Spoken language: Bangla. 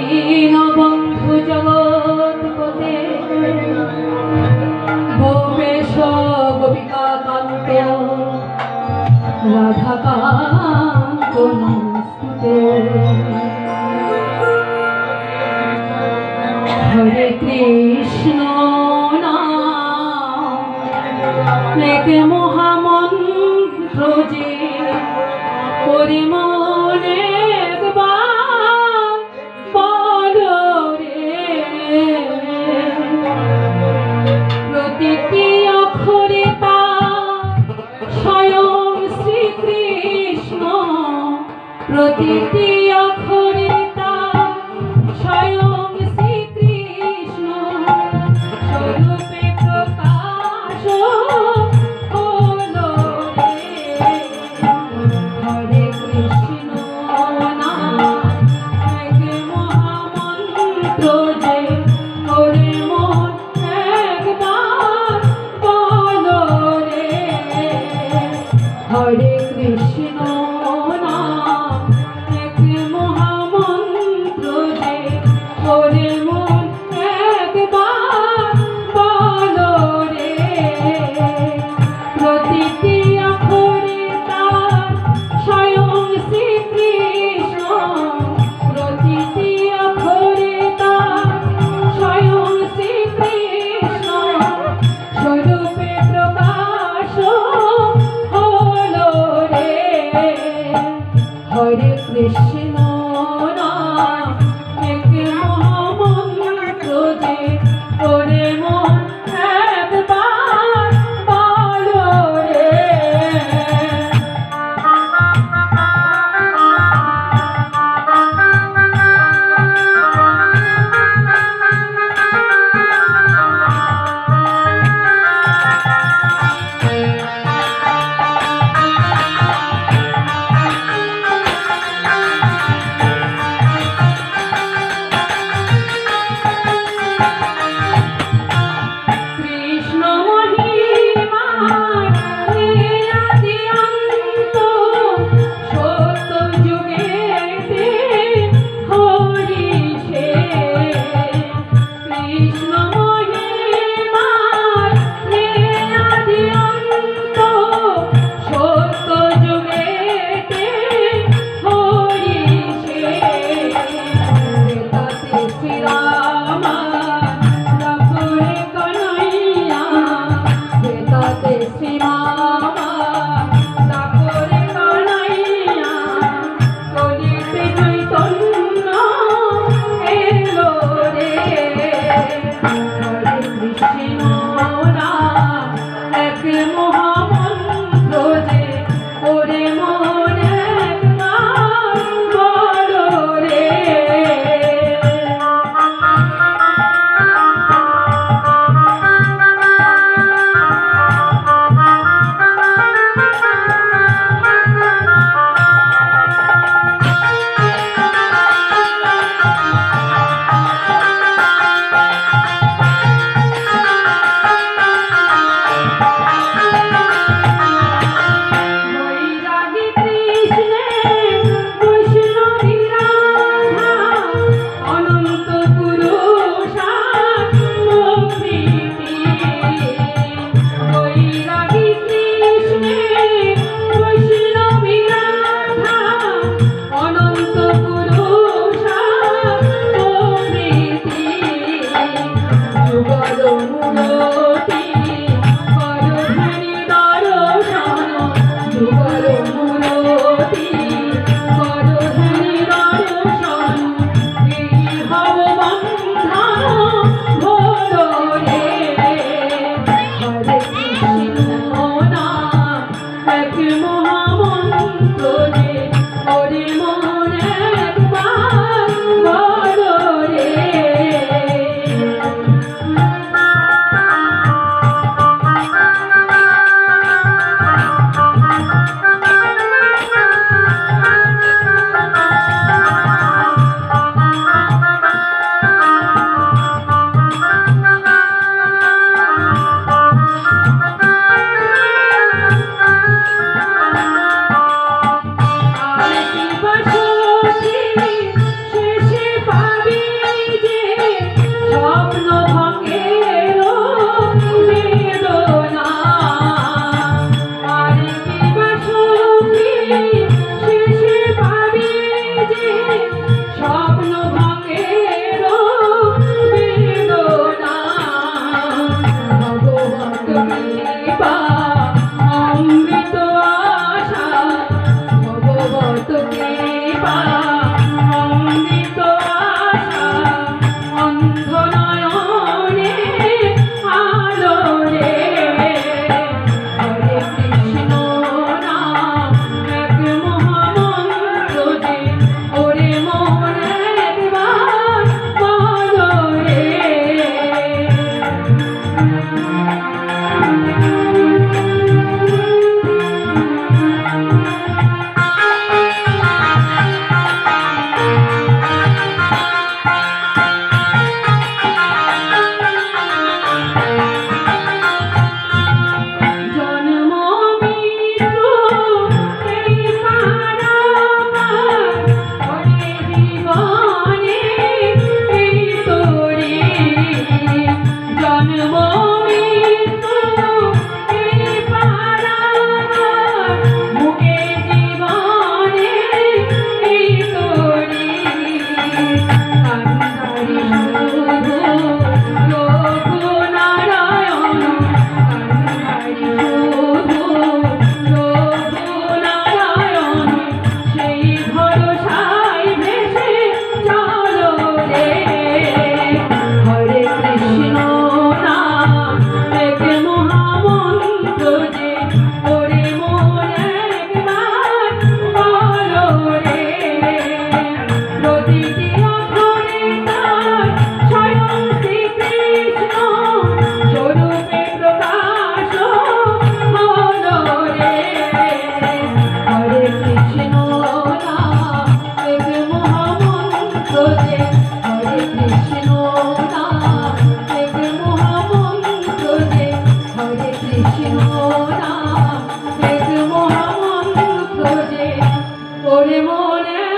দীনবন্ধু জগৎপতে ভবেশ গোপিকাকান্ত রাধাকান্ত নমস্তুতে। হরে কৃষ্ণ নাম এক মহামন্ত্র যে করে মনে একবার বলো রে। প্রতিটি অক্ষরে তার স্বয়ং শ্রীকৃষ্ণ, প্রতিটি অক্ষরে তার স্বয়ং শ্রীকৃষ্ণ স্বরূপে প্রকাশ হলো রে। হরে কৃষ্ণ নাম এক মহামন্ত্র যে করে মন একবার বলো রে। হরে কৃষ্ণ নাম এক মহামন্ত্র যে করে মন একবার বলো রে। প্রতিটি অক্ষরে তার স্বয়ং শ্রীকৃষ্ণ, প্রতিটি অক্ষরে তার স্বয়ং শ্রীকৃষ্ণ স্বরূপে প্রকাশ হলো রে। হরে কৃষ্ণ নাম এক মহামন্ত্র যে করে মন একবার বলো রে। ওরে মনে